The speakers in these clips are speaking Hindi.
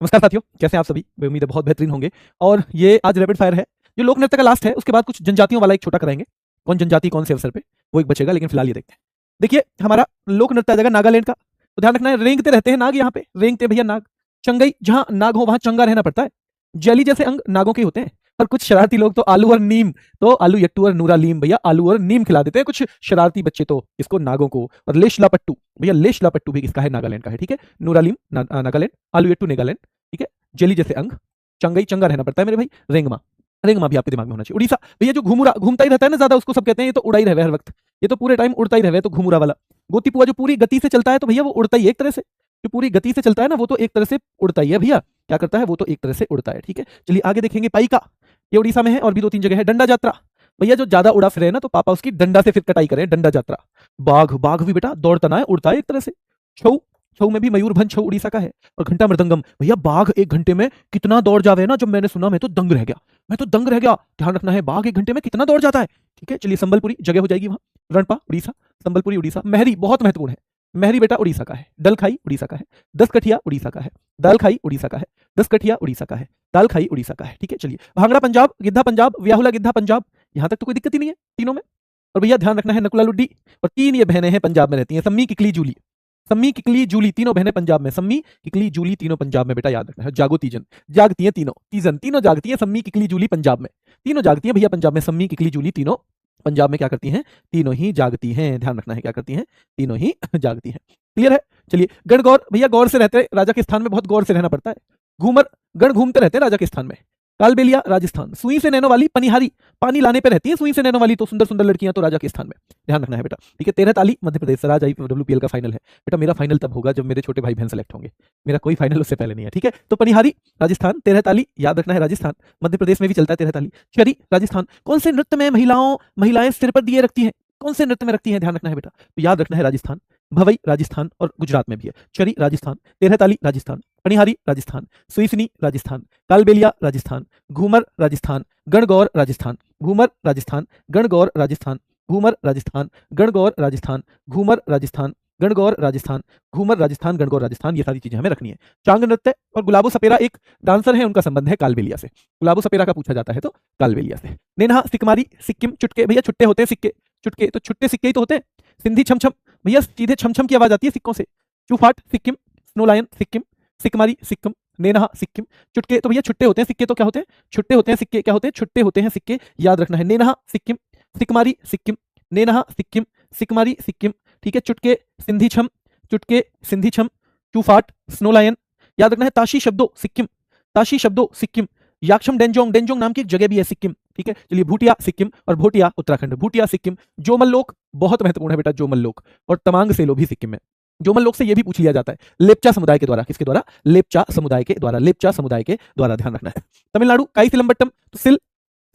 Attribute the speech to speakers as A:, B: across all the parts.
A: नमस्कार साथियों, कैसे हैं आप सभी? मैं उम्मीद है बहुत बेहतरीन होंगे। और ये आज रैपिड फायर है, जो लोक नृत्य का लास्ट है। उसके बाद कुछ जनजातियों वाला एक छोटा कराएंगे। कौन जनजाति कौन से अवसर पे, वो एक बचेगा। लेकिन फिलहाल ये देखते हैं। देखिए, हमारा लोक नृत्य आ जाएगा नागालैंड का। तो ध्यान रखना है, रेंगते रहते हैं नाग। यहाँ पे रेंगते भैया नाग। चंगई, जहां नाग हो वहां चंगा रहना पड़ता है। जैली जैसे अंग नागों के होते हैं। और कुछ शरारती लोग तो आलू और नीम, तो आलू यट्टू और नूरा लीम, भैया आलू और नीम खिला देते हैं कुछ शरारती बच्चे तो इसको नागों को। और लेशला पट्टू, भैया लेशला पट्टू भी किसका है? नागालैंड का है। ठीक है, नूरा लीम नागालैंड, आलू यट्टू नागालैंड। ठीक है, जेली जैसे अंग, चंगई चंगा रहना पड़ता है मेरे भाई। रेंगमा, रेंगमा भी आपके दिमाग में होना चाहिए। उड़ीसा, भैया जो घूमता ही रहता है ना ज्यादा, उसको सब कहते हैं ये तो उड़ा ही रहे हर वक्त। ये तो पूरे टाइम उड़ता ही रहे, तो घुमुरा वाला। गोतीपुआ जो पूरी गति से चलता है, तो भैया वो उड़ता ही है एक तरह से। जो पूरी गति से चलता है ना, वो तो एक तरह से उड़ता ही है भैया। क्या करता है? वो तो एक तरह से उड़ता है। ठीक है, चलिए आगे देखेंगे। पाइका, ये उड़ीसा में है और भी 2-3 जगह है। डंडा जात्रा, भैया जो ज्यादा उड़ा फिरे ना, तो पापा उसकी डंडा से फिर कटाई करें। डंडा जात्रा। बाघ, बाघ भी बेटा दौड़ता ना है, उड़ता है एक तरह से। छऊ, छऊ में भी मयूरभंज छऊ उड़ीसा का है। और घंटा मृदंगम, भैया बाघ 1 घंटे में कितना दौड़ जावे ना, जब मैंने सुना मैं तो दंग रह गया। मैं तो दंग रह गया। ध्यान रखना है, बाघ 1 घंटे में कितना दौड़ जाता है। ठीक है, चलिए संबलपुरी जगह हो जाएगी वहां। रणपा उड़ीसा, संबलपुरी उड़ीसा। महरी बहुत महत्वपूर्ण है। महरी बेटा उड़ीसा का है। दलखाई उड़ीसा का है। 10 कठिया उड़ीसा का है। दालखाई उड़ीसा का है। 10 कठिया उड़ीसा का है। दालखाई उड़ीसा का है। ठीक है, चलिए भांगड़ा पंजाब, गिद्धा पंजाब, व्याहुला गिद्धा पंजाब। यहां तक तो कोई दिक्कत ही नहीं है तीनों में। और भैया ध्यान रखना है, नकुला लुड्डी। और 3 ये बहनें हैं पंजाब में रहती हैं, सम्मी किकली जूली। सम्मी किकली जूली तीनों बहनें पंजाब में। सम्मी किकली जूली तीनों पंजाब में बेटा, याद रखना है। जागो तीजन, जागती हैं तीनों। तीजन तीनों जागती हैं। सम्मी किकली जूली पंजाब में तीनों जागती हैं भैया। पंजाब में सम्मी किकली जूली तीनों पंजाब में क्या करती हैं? तीनों ही जागती हैं। ध्यान रखना है, क्या करती हैं? तीनों ही जागती हैं। क्लियर है? चलिए गणगौर, भैया गौर से रहते हैं राजा के स्थान में, बहुत गौर से रहना पड़ता है। घूमर, गण घूमते रहते हैं राजा के स्थान में। कालबेलिया राजस्थान, सुई से नैनो वाली पनिहारी, पानी लाने पे रहती है सुई से नैनो वाली, तो सुंदर सुंदर लड़कियां तो राजा के स्थान में। ध्यान रखना है बेटा। ठीक है, 13 ताली मध्य प्रदेश, राज WPL का फाइनल है बेटा। मेरा फाइनल तब होगा जब मेरे छोटे भाई बहन सेलेक्ट होंगे। मेरा कोई फाइनल उससे पहले नहीं है। ठीक है, तो पनिहारी राजस्थान, 13 ताली याद रखना है राजस्थान। मध्य प्रदेश में भी चलता है 13 ताली। चरी राजस्थान। कौन से नृत्य में महिलाएं सिर पर दिए रखती हैं? कौन से नृत्य में रखती हैं? ध्यान रखना है बेटा, तो याद रखना है राजस्थान। भवई राजस्थान और गुजरात में भी है। चरी राजस्थान, 13 ताली राजस्थान, पनिहारी राजस्थान, सुईसनी राजस्थान, कालबेलिया राजस्थान, घूमर राजस्थान, गणगौर राजस्थान, घूमर राजस्थान, गणगौर राजस्थान, घूमर राजस्थान, गणगौर राजस्थान, घूमर राजस्थान, गणगौर राजस्थान, घूमर राजस्थान, गणगौर राजस्थान। ये सारी चीजें हमें रखनी है। चांग नृत्य और गुलाबो सपेरा एक डांसर है, उनका संबंध है कालबेलिया से। गुलाबो सपेरा का पूछा जाता है तो कालबेलिया से। नेनहा सिकमारी सिक्किम। चुटके, भैया छुट्टे होते हैं सिक्के। चुटके तो छुट्टे सिक्के ही तो होते हैं। सिंधी छमछम, भैया सीधे छमछम की आवाज आती है सिक्कों से। चूफाट सिक्किम, स्नो लायन सिक्किम, सिकमारी सिक्किम, नेनहा सिक्किम। चुटके तो भैया छुट्टे होते हैं, सिक्के तो क्या होते हैं? छुट्टे होते हैं। सिक्के क्या होते हैं? छुट्टे होते हैं सिक्के। याद रखना है। नेनहा सिक्किम, सिकमारी सिक्किम, नेनहा सिक्किम, सिकमारी सिक्किम। ठीक है, चुटके सिंधी छम, चुटके सिंधी छम, चूफाट स्नो लायन। याद रखना है। ताशी शब्दो सिक्किम, ताशी शब्दो सिक्किम। याक्षम डेंजोंग, डेंजोंग नाम की एक जगह भी है सिक्किम। ठीक है, चलिए भूटिया सिक्किम और भोटिया उत्तराखंड। भूटिया सिक्किम। जोमल लोक बहुत महत्वपूर्ण है बेटा, जोमल लोक। और तमांग सेलो भी सिक्किम में। जोमल लोक से यह भी पूछ लिया जाता है, लेप्चा समुदाय के द्वारा। किसके द्वारा? लेप्चा समुदाय के द्वारा, लेप्चा समुदाय के द्वारा। ध्यान रखना है। तमिलनाडु काई सिलंबट्टम, तो सिल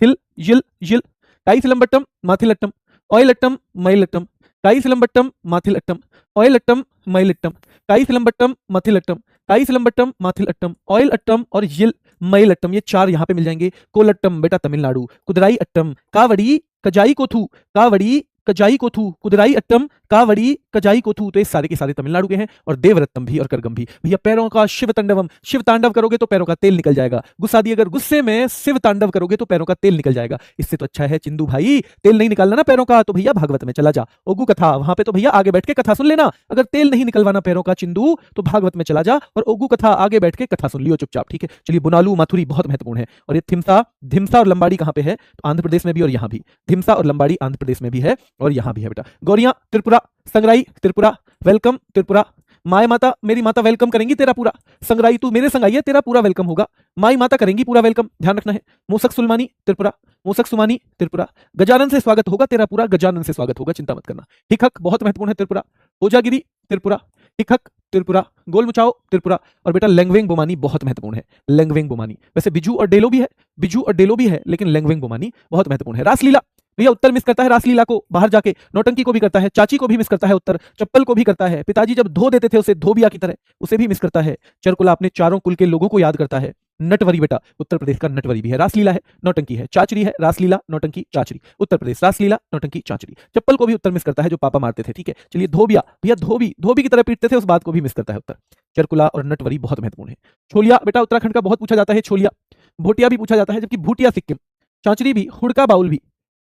A: सिल यिल यिल। काई सिलंबट्टम माथिलट्टम, ऑयलट्टम मयलट्टम। काई सिलंबट्टम माथिलट्टम, ऑयलट्टम मयलट्टम। काई सिलंबट्टम माथिलट्टम, काई सिलंबट्टम माथिलट्टम, ऑयल अट्टम और यिल मयलट्टम। ये 4 यहां पे मिल जाएंगे। कोलट्टम बेटा तमिलनाडु, कुदराई अट्टम, कावड़ी कजाई कोथू, कावड़ी कजाई कोथू, कुदराई अट्टम, कावड़ी कजाई कोथू। तो ये सारे के सारे तमिलनाडु के हैं। और देवरत्तम भी और करगम भी। भैया पैरों का शिव तांडवम, शिव तांडव करोगे तो पैरों का तेल निकल जाएगा। गुस्सा दी अगर गुस्से में शिव तांडव करोगे तो पैरों का तेल निकल जाएगा। इससे तो अच्छा है चिंदू भाई, तेल नहीं निकालना ना पैरों का, तो भैया भागवत में चला जा। ओगू कथा, वहां पे तो भैया आगे बैठ के कथा सुन लेना। अगर तेल नहीं निकलवाना पैरों का चिंदू, तो भागवत में चला जा और ओगू कथा आगे बैठ के कथा सुन लियो चुपचाप। ठीक है, चलिए बुनालू मथुरी बहुत महत्वपूर्ण है। और ये थिम्सा, धिम्सा और लंबाड़ी कहां पे है? तो आंध्र प्रदेश में भी और यहां भी। धिम्सा और लंबाड़ी आंध्र प्रदेश में भी है और यहां भी है बेटा। गौरियां त्रिपुरा, संगराई त्रिपुरा, वेलकम त्रिपुरा। माई माता, मेरी माता वेलकम करेंगी तेरा पूरा। संगराई तू मेरे संग आई है, तेरा पूरा वेलकम होगा। माई माता करेंगी पूरा वेलकम, ध्यान रखना है। मूसक सुलमानी त्रिपुरा, मूसक सुमानी त्रिपुरा। गजानन से स्वागत होगा तेरा पूरा, गजानन से स्वागत होगा, चिंता मत करना। हिकहक बहुत महत्वपूर्ण है त्रिपुरा। ओजागिरी त्रिपुरा, हिकहक त्रिपुरा। गोल मुचाओ त्रिपुरा। और बेटा लेंगवेंग बोमानी बहुत महत्वपूर्ण है। लेंगवेंग बोमानी, वैसे बिजू और डेलो भी है, बिजू और डेलो भी है, लेकिन लेंगवेंग बोमानी बहुत महत्वपूर्ण है। रासलीला, भैया उत्तर मिस करता है रासलीला को, बाहर जाके नौटंकी को भी करता है, चाची को भी मिस करता है उत्तर, चप्पल को भी करता है, पिताजी जब धो देते थे उसे धोबिया की तरह, उसे भी मिस करता है। चरकुला अपने चारों कुल के लोगों को याद करता है। नटवरी बेटा उत्तर प्रदेश का नटवरी भी है। रासलीला है, नौटंकी है। चाचरी है, रासलीला, नौटंकी, चाचरी। उत्तर प्रदेश रासलीला, नौटंकी, चाचरी। चप्पल को भी उत्तर मिस करता है जो पापा मारते थे, ठीक है। चलिए धोबिया, भैया धोबी, धोबी की तरह पीटते थे, उस बात को भी मिस करता है उत्तर। चरकुला और नटवरी बहुत महत्वपूर्ण है। छोलिया बेटा उत्तराखंड का बहुत पूछा जाता है, छोलिया। भोटिया भी पूछा जाता है, जबकि भूटिया सिक्किम। चांचरी भी, हुड़का बाउल भी,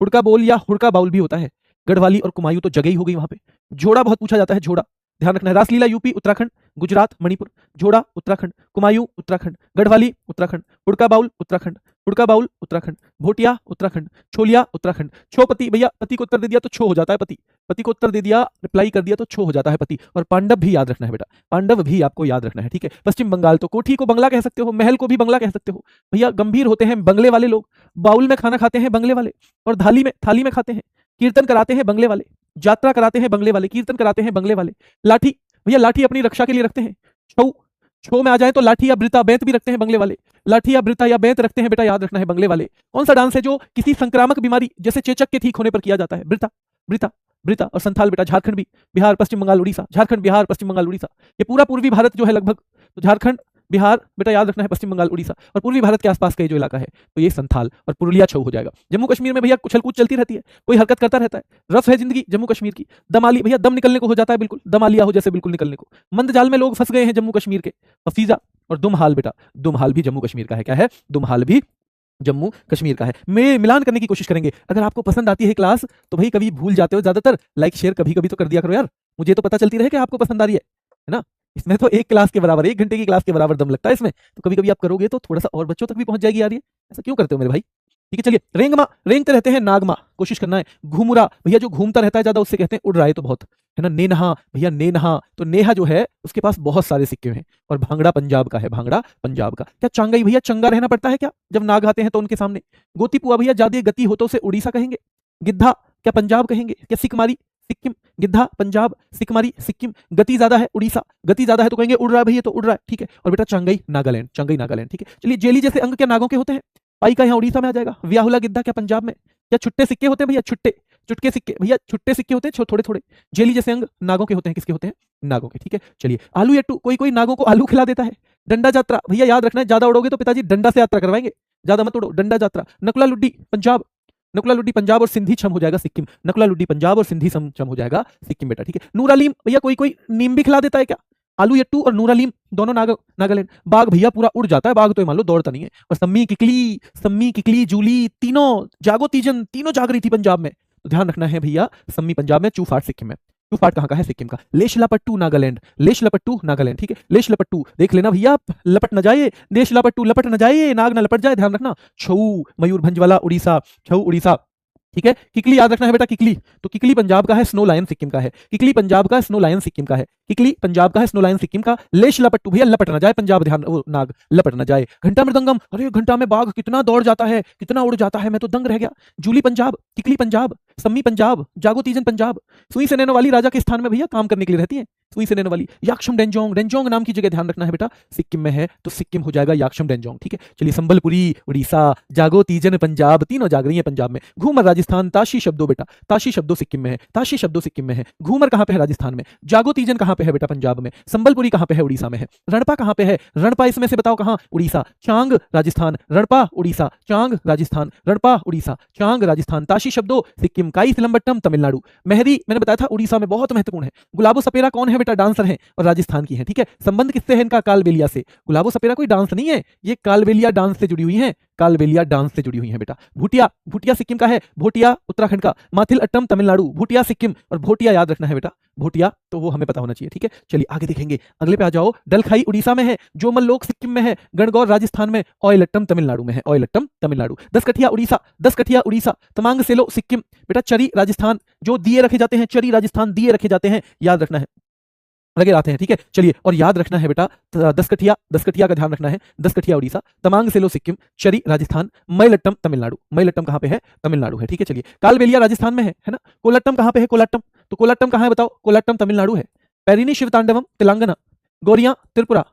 A: हुड़का बोल या हुड़का बाउल भी होता है। गढ़वाली और कुमायूं तो जगह ही हो गई वहां पे। झोड़ा बहुत पूछा जाता है, झोड़ा ध्यान रखना है। रासलीला यूपी, उत्तराखंड, गुजरात, मणिपुर। झोड़ा उत्तराखंड, कुमायूं उत्तराखंड, गढ़वाली उत्तराखंड, हुड़का बाउल उत्तराखंड, हुड़का बाउल उत्तराखंड, भोटिया उत्तराखंड, छोलिया उत्तराखंड। छोपति भैया पति को उत्तर दे दिया तो छो हो जाता है पति, पति को उत्तर दे दिया, रिप्लाई कर दिया तो छो हो जाता है पति। और पांडव भी याद रखना है बेटा, पांडव भी आपको याद रखना है, ठीक है। पश्चिम बंगाल तो कोठी को बंगला कह सकते हो, महल को भी बंगला कह सकते हो। भैया गंभीर होते हैं बंगले वाले लोग, बाउल में खाना खाते हैं बंगले वाले, और थाली में खाते हैं। कीर्तन कराते हैं बंगले वाले, यात्रा कराते हैं बंगले वाले, कीर्तन कराते हैं बंगले वाले। लाठी भैया लाठी अपनी रक्षा के लिए रखते हैं। छो में आ जाए तो लाठी या ब्रिता बेंत भी रखते हैं बंगले वाले, लाठी या ब्रिता या बेंत रखते हैं बेटा, याद रखना है बंगले वाले। कौन सा डांस है जो किसी संक्रामक बीमारी जैसे चेचक के ठीक होने पर किया जाता है? ब्रिता, ब्रिता, ब्रिता। और संथाल बेटा झारखंड भी, बिहार, पश्चिम बंगाल, उड़ीसा। झारखंड, बिहार, पश्चिम बंगाल, उड़ीसा, ये पूरा पूर्वी भारत जो है लगभग, तो झारखंड, बिहार बेटा याद रखना है, पश्चिम बंगाल, उड़ीसा और पूर्वी भारत के आसपास का जो इलाका है तो ये संथाल और पुरुलिया छऊ हो जाएगा। जम्मू कश्मीर में भैया कुछल कूच चलती रहती है, कोई हरकत करता रहता है, रफ है जिंदगी जम्मू कश्मीर की। दमाली भैया दम निकलने को हो जाता है, बिल्कुल दम आलिया हो जैसे बिल्कुल निकलने को। मंदजाल में लोग फंस गए हैं जम्मू कश्मीर के। हफीजा और दुमहाल बेटा, दुमहाल भी जम्मू कश्मीर का है। क्या है? दुमहाल भी जम्मू कश्मीर का है। मैं मिलान करने की कोशिश करेंगे। अगर आपको पसंद आती है क्लास तो भाई कभी भूल जाते हो, ज्यादातर लाइक शेयर कभी कभी तो कर दिया करो यार, मुझे तो पता चलती रहे कि आपको पसंद आ रही है ना। इसमें तो एक क्लास के बराबर, 1 घंटे की क्लास के बराबर दम लगता है इसमें, तो कभी कभी आप करोगे तो थोड़ा सा और बच्चों तक भी पहुंच जाएगी यार। ये ऐसा क्यों करते हो मेरे भाई? ठीक है चलिए। रेंगमा, रेंगते रहते हैं नागमा, कोशिश करना है। घूमरा भैया जो घूमता रहता है ज्यादा उससे कहते हैं उड़ रहा है, तो बहुत है ना। नेनहा भैया, नेनहा तो नेहा जो है उसके पास बहुत सारे सिक्के हैं। और भांगड़ा पंजाब का है, भांगड़ा पंजाब का। क्या चांगई भैया चंगा रहना पड़ता है क्या जब नाग आते हैं तो उनके सामने? गोतीपुआ भैया ज्यादा गति हो तो उसे उड़ीसा कहेंगे। गिद्धा क्या पंजाब कहेंगे? क्या सिकमारी सिक्किम? गिद्धा पंजाब, सिकमारी सिक्किम। गति ज्यादा है उड़ीसा, गति ज्यादा है तो कहेंगे उड़ रहा है भैया, तो उड़ रहा है, ठीक है। और बेटा चांगई नागालैंड, चांगई नागालैंड, ठीक है। चलिए जेली जैसे अंग क्या नागों के होते हैं? पाई का यहाँ उड़ीसा में आ जाएगा। व्याहुला गिद्धा क्या पंजाब में? क्या छुट्टे सिक्के होते हैं भैया? छुट्टे, चुटके सिक्के भैया, छुट्टे सिक्के होते हैं थोड़े थोड़े। जेली जैसे अंग नागों के होते हैं, किसके होते हैं? नागों के, ठीक है। चलिए आलू यट्टू, कोई कोई नागों को आलू खिला देता है। डंडा यात्रा भैया याद रखना है, ज्यादा उड़ोगे तो पिताजी डंडा से यात्रा करवाएंगे, ज्यादा मत उड़ो। डंडा यात्रा। नकुला लुड्डी पंजाब, नकुला लुड्डी पंजाब और सिंधी छम हो जाएगा सिक्किम। नकुला लुड्डी पंजाब और सिंधी छम हो जाएगा सिक्किम बेटा, ठीक है। नूरालीम भैया कोई कोई नीम भी खिला देता है क्या? आलू यट्टू और नूरालीम दोनों नागालैंड। बाघ भैया पूरा उड़ जाता है, बाघ तो मान लो दौड़ता नहीं है। और सम्मी किकली जूली तीनों जागो तीजन, तीनों जाग रही थी पंजाब में, तो ध्यान रखना है भैया। सम्मी पंजाब में, चूफाट सिक्किम में। चूफाट कहाँ का है? सिक्किम का। लेश लपट्टू नागालैंड, लेश लपट्टू नागालैंड, ठीक है। लेश लपट्टू देख लेना भैया, लपट न जाए, लेश लपट्टू लपट न जाए, नाग न लपट जाए, ध्यान रखना। छऊ मयूरभंज वाला उड़ीसा, छऊ उड़ीसा, ठीक है। किकली याद रखना है बेटा, किकली तो किकली पंजाब का है, स्नो लायन सिक्किम का है। किकली पंजाब का, स्नो लायन सिक्किम का है। किकली पंजाब का है, स्नो लायन सिक्किम का। लेश लपट्टू भैया लपट ना जाए पंजाब, ध्यान वो नाग लपट ना जाए। घंटा मृदंगम, अरे घंटा में बाघ कितना दौड़ जाता है, कितना उड़ जाता है, मैं तो दंग रह गया। जूली पंजाब, किकली पंजाब, सम्मी पंजाब, जागो तीजन पंजाब। सुई से नैनो वाली राजा के स्थान में भैया काम करने के लिए रहती है, सुई से नैनो वाली। याक्षम डेंजोंग, डेंजोंग नाम की जगह ध्यान रखना है बेटा, सिक्किम में है तो सिक्किम हो जाएगा याक्षम डेंजोंग, ठीक है। चलिए संबलपुरी उड़ीसा, जागो तीजन पंजाब, तीनों जाग रही है पंजाब में। घूमर राजस्थान, ताशी शब्दों बेटा, ताशी शब्दों सिक्किम में है, ताशी शब्दों सिक्किम में है। घूमर कहां पे है? राजस्थान में। जागो तीजन कहां पे है बेटा? पंजाब में। संबलपुरी कहां पे है? उड़ीसा में है। रणपा कहां पे है? रणपा इसमें से बताओ कहां? उड़ीसा। चांग राजस्थान, रणपा उड़ीसा, चांग राजस्थान, रणपा उड़ीसा, चांग राजस्थान। ताशी शब्दों सिक्किम, काई सिलम्बट्टम तमिलनाडु। मेहरी मैंने बताया था उड़ीसा में बहुत महत्वपूर्ण है। गुलाबो सपेरा कौन है बेटा? डांसर है और राजस्थान की है, ठीक है। संबंध किससे है इनका? कालबेलिया से। गुलाबो सपेरा कोई डांस नहीं है, ये कालबेलिया डांस से जुड़ी हुई है, कालबेलिया डांस से जुड़ी हुई है बेटा। भूटिया, भूटिया सिक्किम का है, भोटिया उत्तराखंड का। माथिल अट्टम तमिलनाडु, भूटिया सिक्किम और भोटिया याद रखना है बेटा, भोटिया तो वो हमें पता होना चाहिए, ठीक है। चलिए आगे देखेंगे, अगले पे आ जाओ। डलखाई उड़ीसा में है, जोमल्लोक सिक्किम में है, गणगौर राजस्थान में, ऑयलट्टम तमिलनाडु में है, ऑयलट्टम तमिलनाडु। 10 कठिया उड़ीसा, 10 कठिया उड़ीसा, तमांग सेलो सिक्किम बेटा। चरी राजस्थान, जो दिए रखे जाते हैं, चरी राजस्थान दिए रखे जाते हैं, याद रखना है, लगे आते हैं, ठीक है। चलिए और याद रखना है बेटा 10 कठिया, 10 कठिया का ध्यान रखना है। 10 कठिया उड़ीसा, तमांग सेलो सिक्किम, चरी राजस्थान, मयलट्टम तमिलनाडु। मयलट्टम कहां पे है? तमिलनाडु है, ठीक है। चलिए कालबेलिया राजस्थान में है ना। कोलाट्टम कहां पे है? कोलाट्टम, तो कोलाट्टम कहां है बताओ? कोलाट्टम तमिलनाडु है। पेरिनी शिवतांडवम तेलंगाना, गौरियां त्रिपुरा।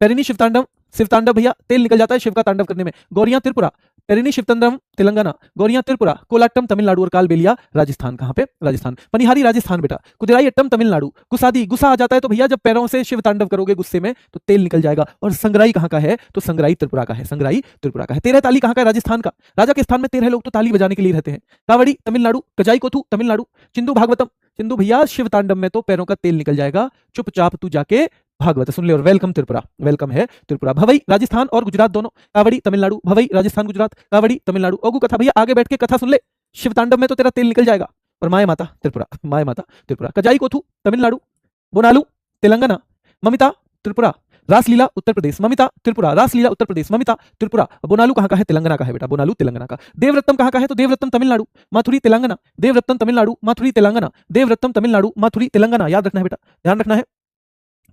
A: पेरिनी शिवतांडव, शिवतांडव भैया तेल निकल जाता है शिव का तांडव करने में। गौरियां त्रिपुरा, पेरिनी शिवतंद्रम तेलंगाना, गौरिया त्रिपुरा, कोलाट्टम तमिलनाडु और कालबेलिया राजस्थान। कहाँ पे? राजस्थान। पनिहारी राजस्थान बेटा, कुदिराई अट्टम तमिलनाडु, गुसादी, गुस्सा आ जाता है तो भैया जब पैरों से शिव तांडव करोगे गुस्से में तो तेल निकल जाएगा। और संगराई कहाँ का है? तो संगराई त्रिपुरा का है, संगराई त्रिपुरा का है। 13 ताली कहाँ का है? राजस्थान का। राजा के स्थान में 13 लोग तो ताली बजाने के लिए रहते हैं। कावड़ी तमिलनाडु, कजाई कोथू तमिलनाडु, चिंदू भागवतम, चिंदू भैया शिव तांडव में तो पैरों का तेल निकल जाएगा, चुपचाप तू जाके भागवत सुन ले। और वेलकम त्रिपुरा, वेलकम है त्रिपुरा। भवई राजस्थान और गुजरात दोनों, कावड़ी तमिलनाडु, भवई राजस्थान गुजरात, कावड़ी तमिलनाडु। ओगु कथा भैया आगे बैठ के कथा सुन ले, शिव तांडव में तो तेरा तेल निकल जाएगा। और माए माता त्रिपुरा, माए माता त्रिपुरा। कजाई कोथू तमिलनाडु, बोनालू तेलंगाना, ममिता त्रिपुरा, रासलीला उत्तर प्रदेश, ममिता त्रिपुरा, रासलीला उत्तर प्रदेश, ममिता त्रिपुरा। बोनालू कहाँ का है? तेलंगाना का है बेटा, बोनालू तेलंगाना का। देवरत्तम कहाँ का है? तो देवरत्तम तमिलनाडु, माथुरी तेलंगाना, देवरत्तम तमिलनाडु, माथुरी तेलंगाना, देवरत्तम तमिलनाडु, माथुरी तेलंगाना। याद रखना है बेटा, ध्यान रखना है।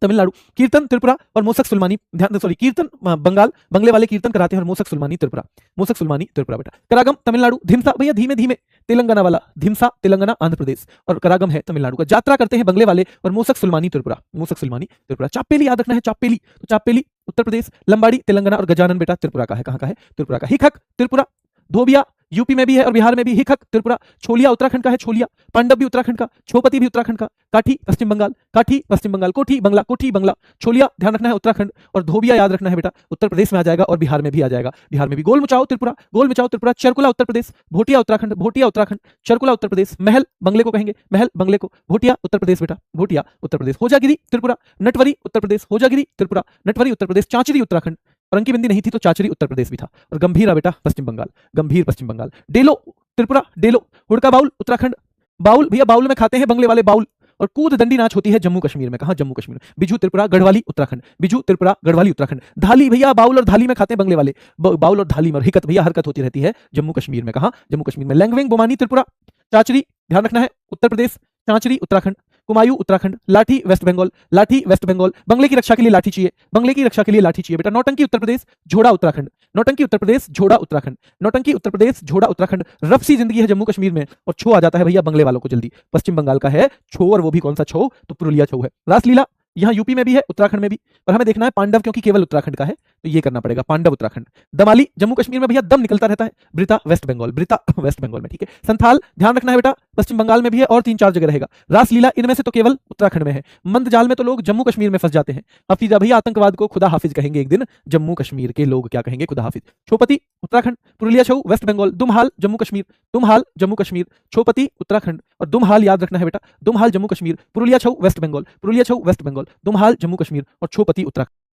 A: तमिलनाडु। कीर्तन त्रिपुरा और मोसक सुलमानी, ध्यान, सॉरी, कीर्तन बंगाल, बंगले वाले कीर्तन कराते हैं, और मोसक सुलमानी त्रिपुरा, मोसक सुलमानी त्रिपुरा बेटा। करागम तमिलनाडु, धिमसा भैया धीमे धीमे तेलंगाना वाला, धिमसा तेलंगाना आंध्र प्रदेश, और करागम है तमिलनाडु का। यात्रा करते हैं बंगले वाले, और मोसक सुलमानी त्रिपुरा, मोसक सुलमानी त्रिपुरा। चापेली याद रखना है, चापेली, तो चापेली उत्तर प्रदेश, लंबाड़ी तेलंगाना, और गजानन बेटा त्रिपुरा का है। कहाँ का है? त्रिपुरा का। हिखक त्रिपुरा, धोबिया यूपी में भी है और बिहार में भी, हिखक त्रिपुरा। छोलिया उत्तराखंड का है, छोलिया। पांडव भी उत्तराखंड का, छोपति भी उत्तराखंड का। काठी पश्चिम बंगाल, काठी पश्चिम बंगाल। कोठी बंगला, कोठी बंगला। छोलिया ध्यान रखना है उत्तराखंड, और धोबिया याद रखना है बेटा उत्तर प्रदेश में आ जाएगा, और बिहार में भी आ जाएगा, बिहार में भी। गोल मचाओ त्रिपुरा, गोल मचाओ त्रिपुरा। चरकुला उत्तर प्रदेश, भोटिया उत्तराखंड, भोटिया उत्तराखंड, चरकुला उत्तर प्रदेश। महल बंगले को कहेंगे, महल बंगले को। भोटिया उत्तर प्रदेश बेटा, भोटिया उत्तर प्रदेश। होजागिरी त्रिपुरा, नटवरी उत्तर प्रदेश, होजागिरी त्रिपुरा, नटवरी उत्तर प्रदेश। चांचरी उत्तराखंड, रंकी बिंदी नहीं थी तो चाचरी उत्तर प्रदेश भी था। और गंभीरा बेटा पश्चिम बंगाल, गंभीर पश्चिम बंगाल। डेलो त्रिपुरा, डेलो। हुड़का बाउल उत्तराखंड, बाउल भैया बाउल में खाते हैं बंगले वाले, बाउल। और कूद दंडी नाच होती है जम्मू कश्मीर में। कहाँ? जम्मू कश्मीर में। बिजू त्रिपुरा, गढ़वाली उत्तराखंड, बिजू त्रिपुरा, गढ़वाली उत्तराखंड। धाली भैया बाउल और धाली में खाते हैं बंगले वाले, बाउल और धाली में। हिकत भैया हरकत होती रहती है जम्मू कश्मीर में। कहाँ? जम्मू कश्मीर में। लैंगवेंग बोमानी त्रिपुरा, चाचरी ध्यान रखना है उत्तर प्रदेश, चांचरी उत्तराखंड, कुमायूं उत्तराखंड, लाठी वेस्ट बंगाल, लाठी वेस्ट बंगाल। बंगले की रक्षा के लिए लाठी चाहिए, बंगले की रक्षा के लिए लाठी चाहिए बेटा। नौटंकी उत्तर प्रदेश, झोड़ा उत्तराखंड, नौटंकी उत्तर प्रदेश, झोड़ा उत्तराखंड, नौटंकी उत्तर प्रदेश, झोड़ा उत्तराखंड। रफ सी जिंदगी है जम्मू कश्मीर में, और छो आ जाता है भैया बंगले वालों को जल्दी। पश्चिम बंगाल का है छो, और वो भी कौन सा छो? तो पुरुलिया छो है। रासलीला यहाँ यूपी में भी है, उत्तराखंड में भी, और हमें देखना है पांडव क्योंकि केवल उत्तराखंड का है, तो ये करना पड़ेगा पांडव उत्तराखंड। दमाली जम्मू कश्मीर में भैया दम निकलता रहता है, ब्रिता वेस्ट बंगाल, ब्रिता वेस्ट बंगाल में, ठीक है। संथाल ध्यान रखना है बेटा पश्चिम बंगाल में भी है, और 3-4 जगह रहेगा। रासलीला इनमें से तो केवल उत्तराखंड में है। मंदजाल में तो लोग जम्मू कश्मीर में फंस जाते हैं। हफीजा भैया आतंकवाद को खुदा हाफिज कहेंगे एक दिन, जम्मू कश्मीर के लोग क्या कहेंगे? खुदा हाफिज। छोपति उत्तराखंड, पुरुलिया छऊ वेस्ट बंगाल, दुमहाल जम्मू कश्मीर, दुमहाल जम्मू कश्मीर, छोपति उत्तराखंड, और दुमहाल याद रखना है बेटा, दुमहाल जम्मू कश्मीर, पुरुलिया छऊ वेस्ट बंगाल, पुरुलिया छऊ वेस्ट बंगाल, दुमहाल जम्मू कश्मीर, और छोपति उत्तराखंड।